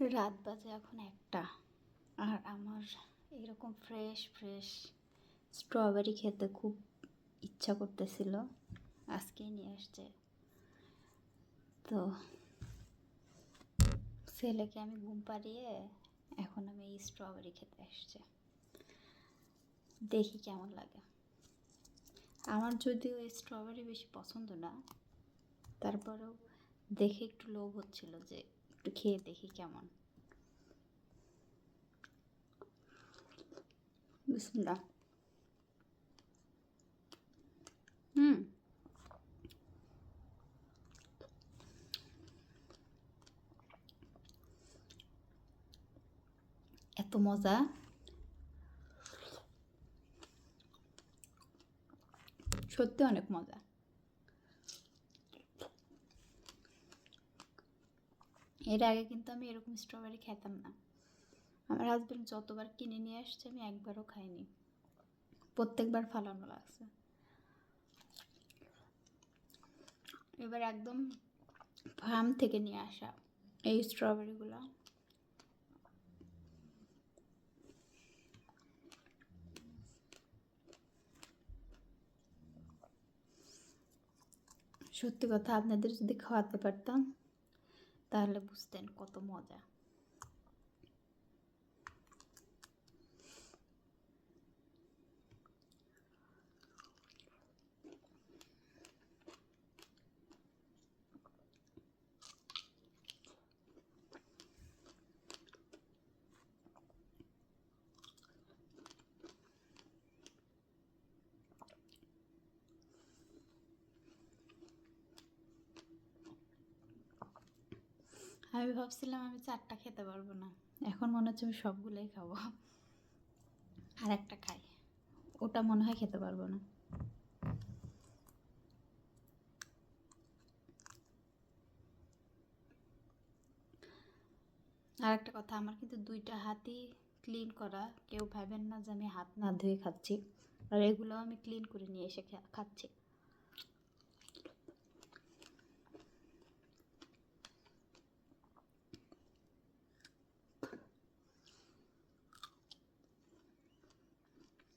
রাত বাজে এখন 1টা, আর আমার এরকম ফ্রেশ ফ্রেশ স্ট্রবেরি খেতে খুব ইচ্ছা করতেছিল। আজকেই নিয়ে আসছে। তো ছেলেকে আমি ঘুম পাড়িয়ে এখন আমি এই স্ট্রবেরি খেতে আসছি। দেখি কেমন লাগে। আমার যদিও এই স্ট্রবেরি বেশি পছন্দ না, তারপরেও দেখে একটু লোভ হচ্ছিল যে একটু খেয়ে দেখি কেমন। বিসমিল্লাহ। হুম, এত মজা! সত্যি অনেক মজা। এর আগে কিন্তু আমি এরকম স্ট্রবেরি খেতাম না। আমার হাজব্যান্ড যতবার কিনে নিয়ে আসছে আমি একবারও খাইনি, প্রত্যেকবার ফালানো লাগছে। এবার একদম ফার্ম থেকে নিয়ে আসা এই স্ট্রবেরিগুলো। সত্যি কথা, আপনাদের যদি খাওয়াতে পারতাম তাহলে বুঝতেন কত মজা। আমি ভাবছিলাম আমি 4টা খেতে পারবো না, এখন মনে হচ্ছে আমি সবগুলোই খাবো। আর একটা খাই, ওটা মনে হয় খেতে পারবো না। আর একটা কথা, আমার কিন্তু 2টা হাতই ক্লিন করা। কেউ ভাবেন না যে আমি হাত না ধুয়ে খাচ্ছি। আর এগুলো আমি ক্লিন করে নিয়ে এসে খাচ্ছি।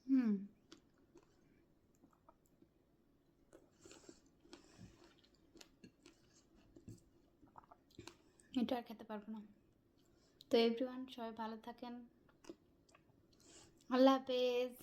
হুম, এটা আর খেতে পারবো না। তো এভরিওয়ান, সবাই ভালো থাকেন। আল্লাহ হাফেজ।